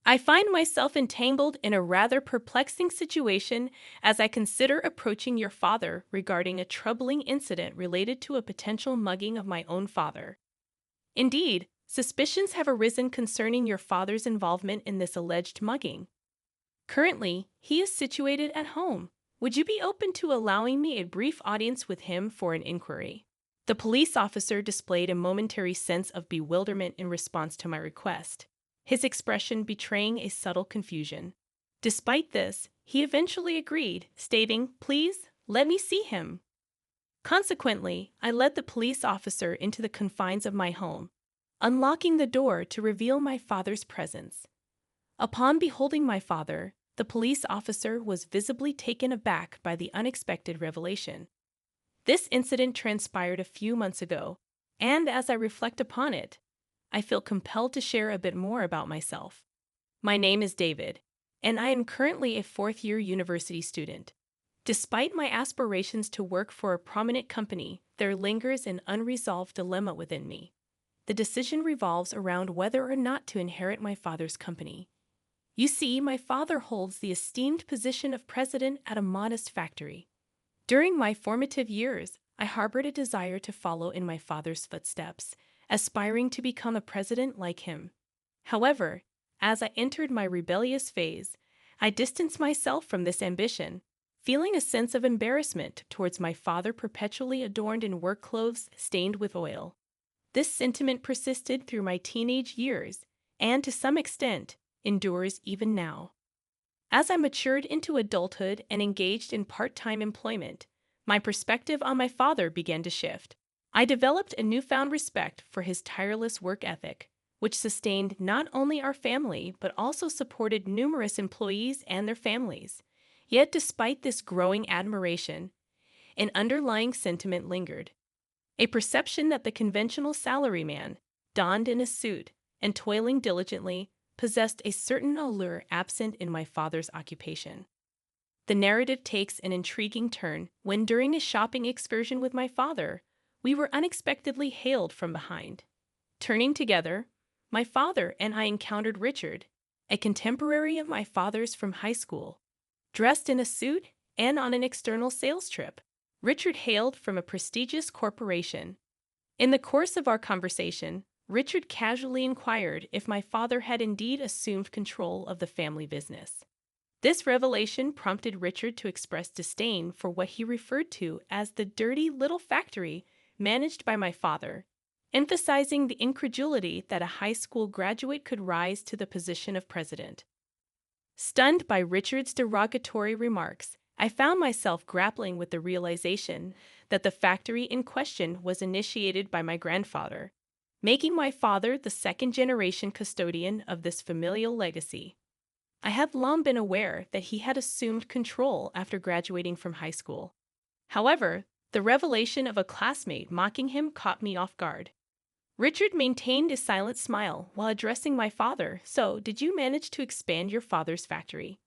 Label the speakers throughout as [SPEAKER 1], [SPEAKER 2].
[SPEAKER 1] I find myself entangled in a rather perplexing situation as I consider approaching your father regarding a troubling incident related to a potential mugging of my own father. Indeed, suspicions have arisen concerning your father's involvement in this alleged mugging. Currently, he is situated at home. Would you be open to allowing me a brief audience with him for an inquiry? The police officer displayed a momentary sense of bewilderment in response to my request, his expression betraying a subtle confusion. Despite this, he eventually agreed, stating, "Please, let me see him." Consequently, I led the police officer into the confines of my home, unlocking the door to reveal my father's presence. Upon beholding my father, the police officer was visibly taken aback by the unexpected revelation. This incident transpired a few months ago, and as I reflect upon it, I feel compelled to share a bit more about myself. My name is David, and I am currently a fourth-year university student. Despite my aspirations to work for a prominent company, there lingers an unresolved dilemma within me. The decision revolves around whether or not to inherit my father's company. You see, my father holds the esteemed position of president at a modest factory. During my formative years, I harbored a desire to follow in my father's footsteps, aspiring to become a president like him. However, as I entered my rebellious phase, I distanced myself from this ambition, feeling a sense of embarrassment towards my father perpetually adorned in work clothes stained with oil. This sentiment persisted through my teenage years, and to some extent, endures even now. As I matured into adulthood and engaged in part-time employment, my perspective on my father began to shift. I developed a newfound respect for his tireless work ethic, which sustained not only our family but also supported numerous employees and their families. Yet despite this growing admiration, an underlying sentiment lingered. A perception that the conventional salaryman, donned in a suit and toiling diligently, possessed a certain allure absent in my father's occupation. The narrative takes an intriguing turn when, during a shopping excursion with my father, we were unexpectedly hailed from behind. Turning together, my father and I encountered Richard, a contemporary of my father's from high school. Dressed in a suit and on an external sales trip, Richard hailed from a prestigious corporation. In the course of our conversation, Richard casually inquired if my father had indeed assumed control of the family business. This revelation prompted Richard to express disdain for what he referred to as the dirty little factory managed by my father, emphasizing the incredulity that a high school graduate could rise to the position of president. Stunned by Richard's derogatory remarks, I found myself grappling with the realization that the factory in question was initiated by my grandfather, making my father the second-generation custodian of this familial legacy. I had long been aware that he had assumed control after graduating from high school. However, the revelation of a classmate mocking him caught me off guard. Richard maintained a silent smile while addressing my father. "So, did you manage to expand your father's factory?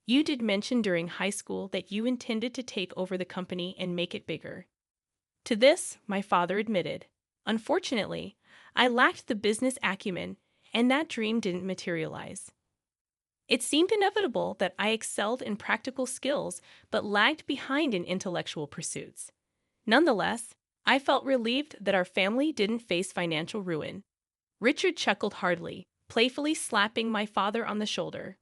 [SPEAKER 1] You did mention during high school that you intended to take over the company and make it bigger." To this, my father admitted, "Unfortunately, I lacked the business acumen, and that dream didn't materialize. It seemed inevitable that I excelled in practical skills but lagged behind in intellectual pursuits. Nonetheless, I felt relieved that our family didn't face financial ruin." Richard chuckled heartily, playfully slapping my father on the shoulder.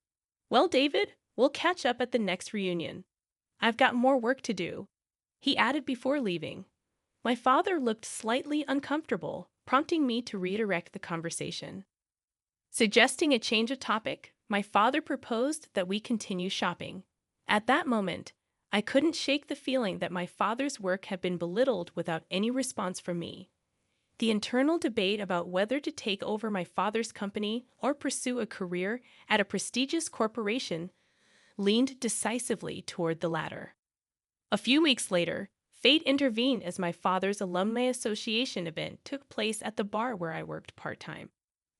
[SPEAKER 1] "Well, David, we'll catch up at the next reunion. I've got more work to do," he added before leaving. My father looked slightly uncomfortable, prompting me to redirect the conversation. Suggesting a change of topic, my father proposed that we continue shopping. At that moment, I couldn't shake the feeling that my father's work had been belittled without any response from me. The internal debate about whether to take over my father's company or pursue a career at a prestigious corporation leaned decisively toward the latter. A few weeks later, fate intervened as my father's alumni association event took place at the bar where I worked part-time.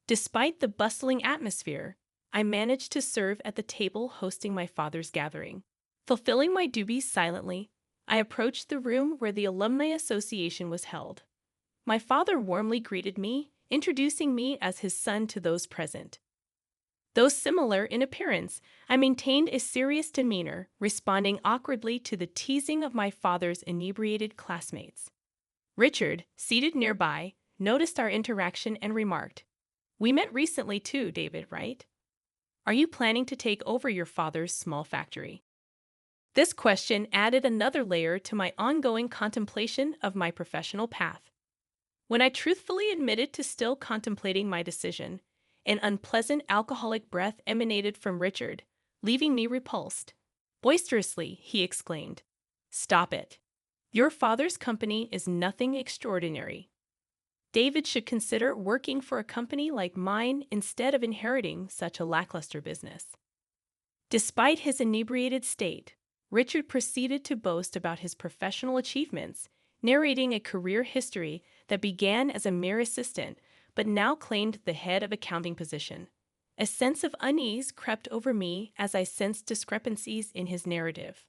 [SPEAKER 1] Despite the bustling atmosphere, I managed to serve at the table hosting my father's gathering. Fulfilling my duties silently, I approached the room where the alumni association was held. My father warmly greeted me, introducing me as his son to those present. Though similar in appearance, I maintained a serious demeanor, responding awkwardly to the teasing of my father's inebriated classmates. Richard, seated nearby, noticed our interaction and remarked, "We met recently too, David, right? Are you planning to take over your father's small factory?" This question added another layer to my ongoing contemplation of my professional path. When I truthfully admitted to still contemplating my decision, an unpleasant alcoholic breath emanated from Richard, leaving me repulsed. Boisterously, he exclaimed, "Stop it. Your father's company is nothing extraordinary. David should consider working for a company like mine instead of inheriting such a lackluster business." Despite his inebriated state, Richard proceeded to boast about his professional achievements, narrating a career history that began as a mere assistant but now claimed the head of accounting position. A sense of unease crept over me as I sensed discrepancies in his narrative.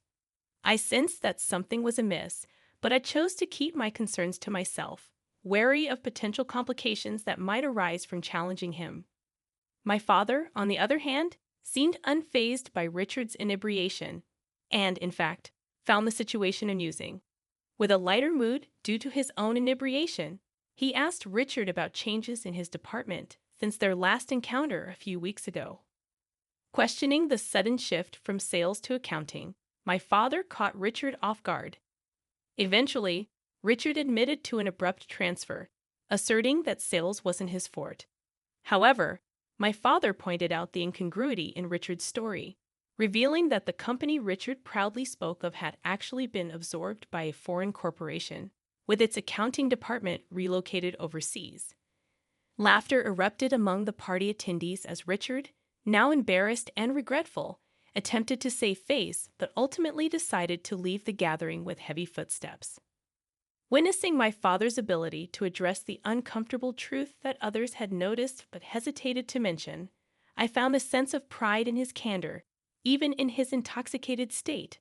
[SPEAKER 1] I sensed that something was amiss, but I chose to keep my concerns to myself, wary of potential complications that might arise from challenging him. My father, on the other hand, seemed unfazed by Richard's inebriation, and, in fact, found the situation amusing. With a lighter mood due to his own inebriation, he asked Richard about changes in his department since their last encounter a few weeks ago. Questioning the sudden shift from sales to accounting, my father caught Richard off guard. Eventually, Richard admitted to an abrupt transfer, asserting that sales wasn't his forte. However, my father pointed out the incongruity in Richard's story, revealing that the company Richard proudly spoke of had actually been absorbed by a foreign corporation, with its accounting department relocated overseas. Laughter erupted among the party attendees as Richard, now embarrassed and regretful, attempted to save face but ultimately decided to leave the gathering with heavy footsteps. Witnessing my father's ability to address the uncomfortable truth that others had noticed but hesitated to mention, I found a sense of pride in his candor, even in his intoxicated state.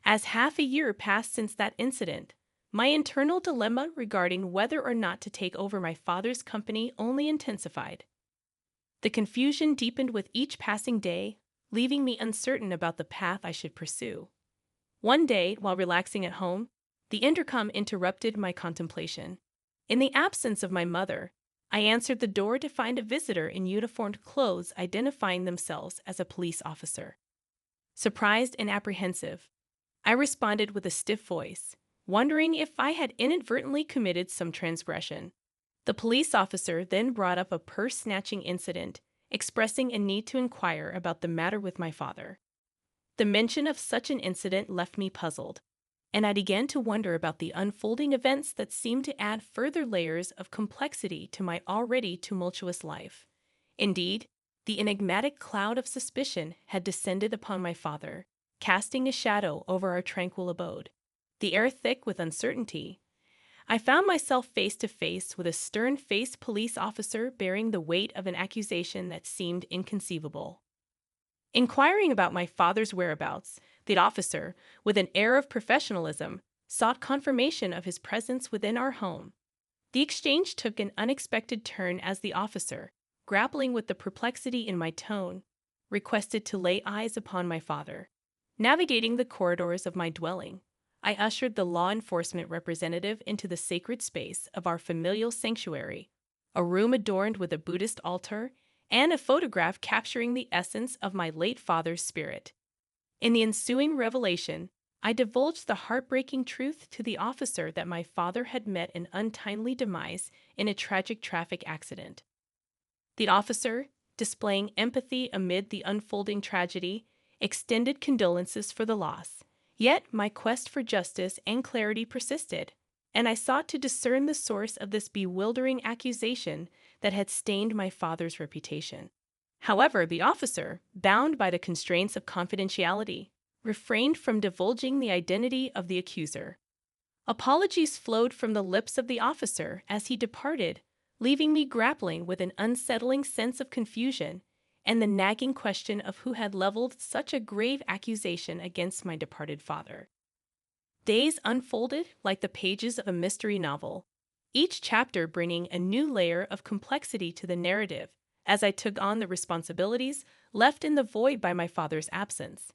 [SPEAKER 1] As half a year passed since that incident, my internal dilemma regarding whether or not to take over my father's company only intensified. The confusion deepened with each passing day, leaving me uncertain about the path I should pursue. One day, while relaxing at home, the intercom interrupted my contemplation. In the absence of my mother, I answered the door to find a visitor in uniformed clothes identifying themselves as a police officer. Surprised and apprehensive, I responded with a stiff voice, wondering if I had inadvertently committed some transgression. The police officer then brought up a purse-snatching incident, expressing a need to inquire about the matter with my father. The mention of such an incident left me puzzled, and I began to wonder about the unfolding events that seemed to add further layers of complexity to my already tumultuous life. Indeed, the enigmatic cloud of suspicion had descended upon my father, casting a shadow over our tranquil abode. The air thick with uncertainty, I found myself face to face with a stern-faced police officer bearing the weight of an accusation that seemed inconceivable. Inquiring about my father's whereabouts, the officer, with an air of professionalism, sought confirmation of his presence within our home. The exchange took an unexpected turn as the officer, grappling with the perplexity in my tone, requested to lay eyes upon my father. Navigating the corridors of my dwelling, I ushered the law enforcement representative into the sacred space of our familial sanctuary, a room adorned with a Buddhist altar and a photograph capturing the essence of my late father's spirit. In the ensuing revelation, I divulged the heartbreaking truth to the officer that my father had met an untimely demise in a tragic traffic accident. The officer, displaying empathy amid the unfolding tragedy, extended condolences for the loss. Yet my quest for justice and clarity persisted, and I sought to discern the source of this bewildering accusation that had stained my father's reputation. However, the officer, bound by the constraints of confidentiality, refrained from divulging the identity of the accuser. Apologies flowed from the lips of the officer as he departed, leaving me grappling with an unsettling sense of confusion and the nagging question of who had leveled such a grave accusation against my departed father. Days unfolded like the pages of a mystery novel, each chapter bringing a new layer of complexity to the narrative as I took on the responsibilities left in the void by my father's absence.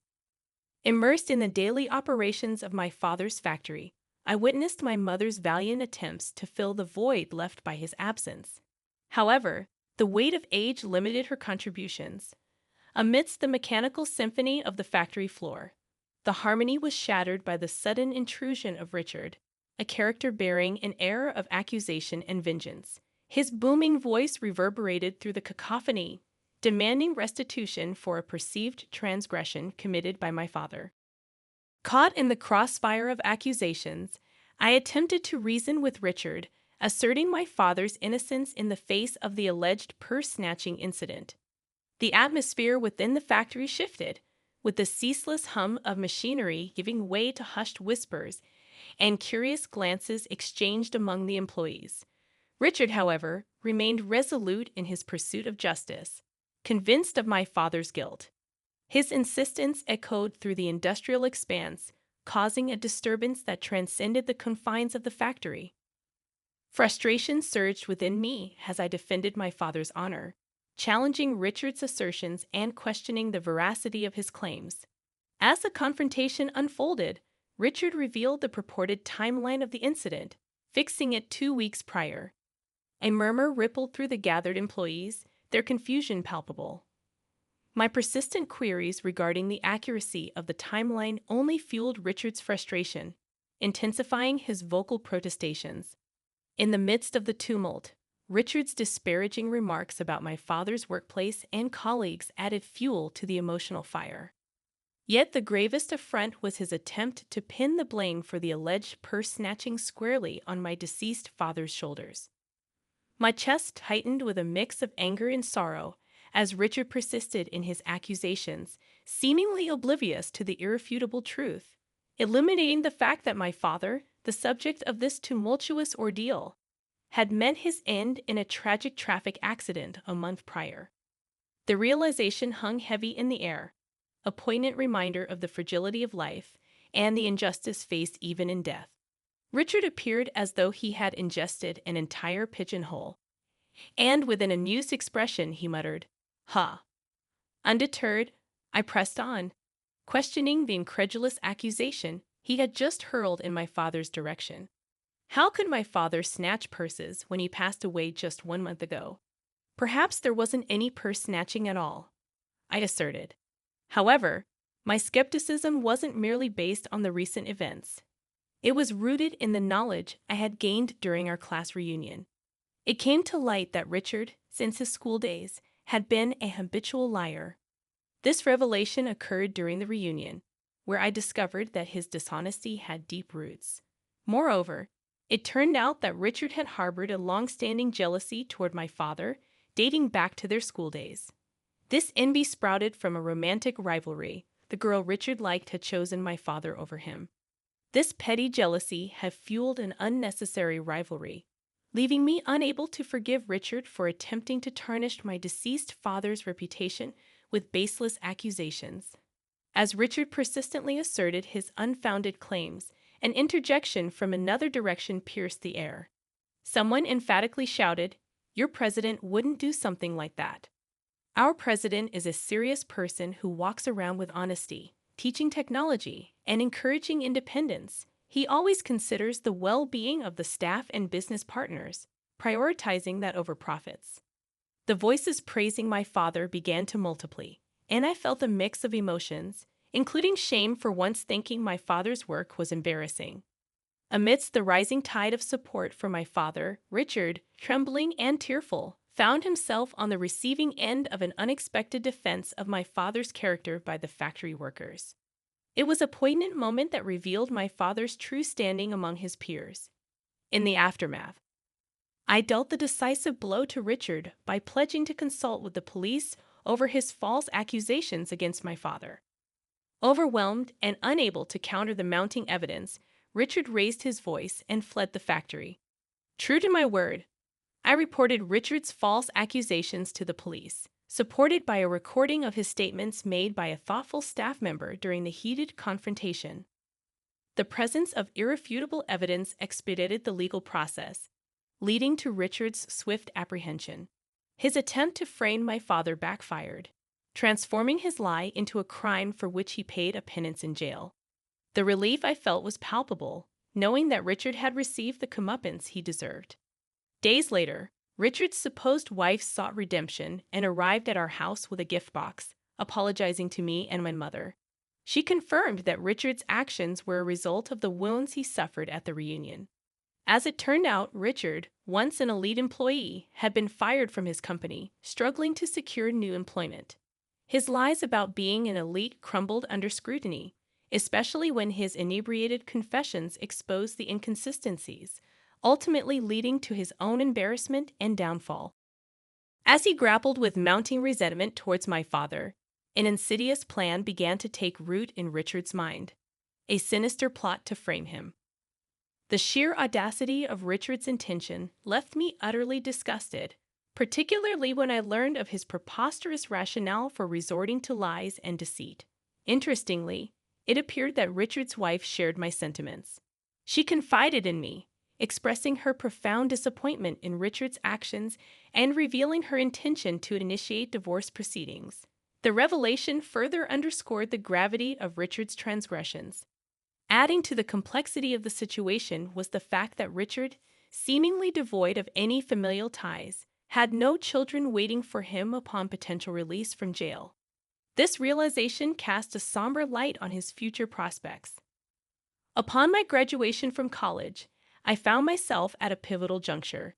[SPEAKER 1] Immersed in the daily operations of my father's factory, I witnessed my mother's valiant attempts to fill the void left by his absence. However, the weight of age limited her contributions. Amidst the mechanical symphony of the factory floor, the harmony was shattered by the sudden intrusion of Richard, a character bearing an air of accusation and vengeance. His booming voice reverberated through the cacophony, demanding restitution for a perceived transgression committed by my father. Caught in the crossfire of accusations, I attempted to reason with Richard, asserting my father's innocence in the face of the alleged purse-snatching incident. The atmosphere within the factory shifted, with the ceaseless hum of machinery giving way to hushed whispers and curious glances exchanged among the employees. Richard, however, remained resolute in his pursuit of justice, convinced of my father's guilt. His insistence echoed through the industrial expanse, causing a disturbance that transcended the confines of the factory. Frustration surged within me as I defended my father's honor, challenging Richard's assertions and questioning the veracity of his claims. As the confrontation unfolded, Richard revealed the purported timeline of the incident, fixing it 2 weeks prior. A murmur rippled through the gathered employees, their confusion palpable. My persistent queries regarding the accuracy of the timeline only fueled Richard's frustration, intensifying his vocal protestations. In the midst of the tumult, Richard's disparaging remarks about my father's workplace and colleagues added fuel to the emotional fire. Yet the gravest affront was his attempt to pin the blame for the alleged purse-snatching squarely on my deceased father's shoulders. My chest tightened with a mix of anger and sorrow as Richard persisted in his accusations, seemingly oblivious to the irrefutable truth, eliminating the fact that my father, the subject of this tumultuous ordeal, had met his end in a tragic traffic accident a month prior. The realization hung heavy in the air, a poignant reminder of the fragility of life and the injustice faced even in death. Richard appeared as though he had ingested an entire pigeonhole, and with an amused expression he muttered, "Ha!" Undeterred, I pressed on, questioning the incredulous accusation he had just hurled in my father's direction. How could my father snatch purses when he passed away just 1 month ago? Perhaps there wasn't any purse snatching at all, I asserted. However, my skepticism wasn't merely based on the recent events. It was rooted in the knowledge I had gained during our class reunion. It came to light that Richard, since his school days, had been a habitual liar. This revelation occurred during the reunion, where I discovered that his dishonesty had deep roots. Moreover, it turned out that Richard had harbored a long-standing jealousy toward my father, dating back to their school days. This envy sprouted from a romantic rivalry. The girl Richard liked had chosen my father over him. This petty jealousy had fueled an unnecessary rivalry, leaving me unable to forgive Richard for attempting to tarnish my deceased father's reputation with baseless accusations. As Richard persistently asserted his unfounded claims, an interjection from another direction pierced the air. Someone emphatically shouted, "Your president wouldn't do something like that." Our president is a serious person who walks around with honesty, teaching technology, and encouraging independence. He always considers the well-being of the staff and business partners, prioritizing that over profits. The voices praising my father began to multiply, and I felt a mix of emotions, including shame for once thinking my father's work was embarrassing. Amidst the rising tide of support for my father, Richard, trembling and tearful, found himself on the receiving end of an unexpected defense of my father's character by the factory workers. It was a poignant moment that revealed my father's true standing among his peers. In the aftermath, I dealt the decisive blow to Richard by pledging to consult with the police over his false accusations against my father. Overwhelmed and unable to counter the mounting evidence, Richard raised his voice and fled the factory. True to my word, I reported Richard's false accusations to the police, supported by a recording of his statements made by a thoughtful staff member during the heated confrontation. The presence of irrefutable evidence expedited the legal process, leading to Richard's swift apprehension. His attempt to frame my father backfired, transforming his lie into a crime for which he paid a penance in jail. The relief I felt was palpable, knowing that Richard had received the comeuppance he deserved. Days later, Richard's supposed wife sought redemption and arrived at our house with a gift box, apologizing to me and my mother. She confirmed that Richard's actions were a result of the wounds he suffered at the reunion. As it turned out, Richard, once an elite employee, had been fired from his company, struggling to secure new employment. His lies about being an elite crumbled under scrutiny, especially when his inebriated confessions exposed the inconsistencies, ultimately leading to his own embarrassment and downfall. As he grappled with mounting resentment towards my father, an insidious plan began to take root in Richard's mind, a sinister plot to frame him. The sheer audacity of Richard's intention left me utterly disgusted, particularly when I learned of his preposterous rationale for resorting to lies and deceit. Interestingly, it appeared that Richard's wife shared my sentiments. She confided in me, expressing her profound disappointment in Richard's actions and revealing her intention to initiate divorce proceedings. The revelation further underscored the gravity of Richard's transgressions. Adding to the complexity of the situation was the fact that Richard, seemingly devoid of any familial ties, had no children waiting for him upon potential release from jail. This realization cast a somber light on his future prospects. Upon my graduation from college, I found myself at a pivotal juncture.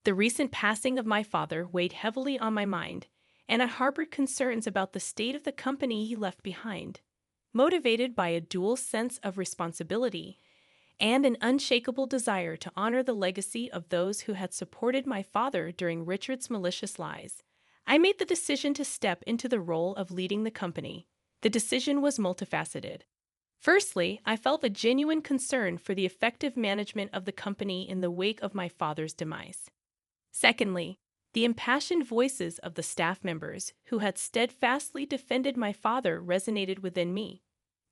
[SPEAKER 1] The recent passing of my father weighed heavily on my mind, and I harbored concerns about the state of the company he left behind. Motivated by a dual sense of responsibility and an unshakable desire to honor the legacy of those who had supported my father during Richard's malicious lies, I made the decision to step into the role of leading the company. The decision was multifaceted. Firstly, I felt a genuine concern for the effective management of the company in the wake of my father's demise. Secondly, the impassioned voices of the staff members who had steadfastly defended my father resonated within me.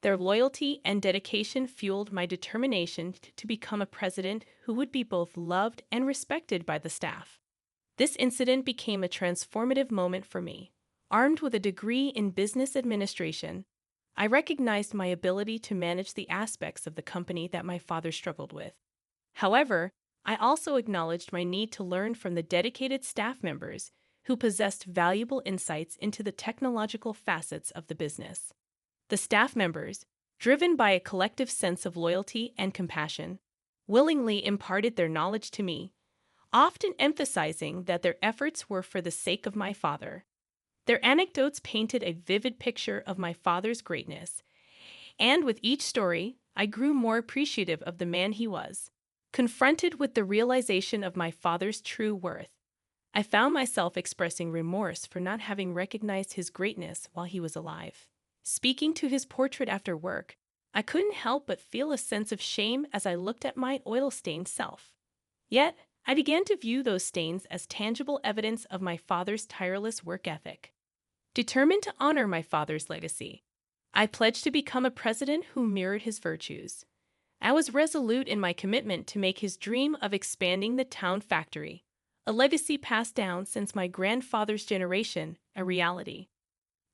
[SPEAKER 1] Their loyalty and dedication fueled my determination to become a president who would be both loved and respected by the staff. This incident became a transformative moment for me. Armed with a degree in business administration, I recognized my ability to manage the aspects of the company that my father struggled with. However, I also acknowledged my need to learn from the dedicated staff members who possessed valuable insights into the technological facets of the business. The staff members, driven by a collective sense of loyalty and compassion, willingly imparted their knowledge to me, often emphasizing that their efforts were for the sake of my father. Their anecdotes painted a vivid picture of my father's greatness, and with each story, I grew more appreciative of the man he was. Confronted with the realization of my father's true worth, I found myself expressing remorse for not having recognized his greatness while he was alive. Speaking to his portrait after work, I couldn't help but feel a sense of shame as I looked at my oil-stained self. Yet, I began to view those stains as tangible evidence of my father's tireless work ethic. Determined to honor my father's legacy, I pledged to become a president who mirrored his virtues. I was resolute in my commitment to make his dream of expanding the town factory, a legacy passed down since my grandfather's generation, a reality.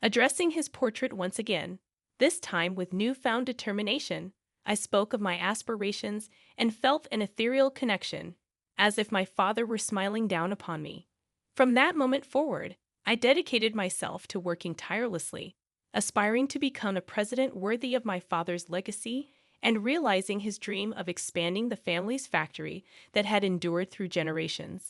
[SPEAKER 1] Addressing his portrait once again, this time with newfound determination, I spoke of my aspirations and felt an ethereal connection, as if my father were smiling down upon me. From that moment forward, I dedicated myself to working tirelessly, aspiring to become a president worthy of my father's legacy and realizing his dream of expanding the family's factory that had endured through generations.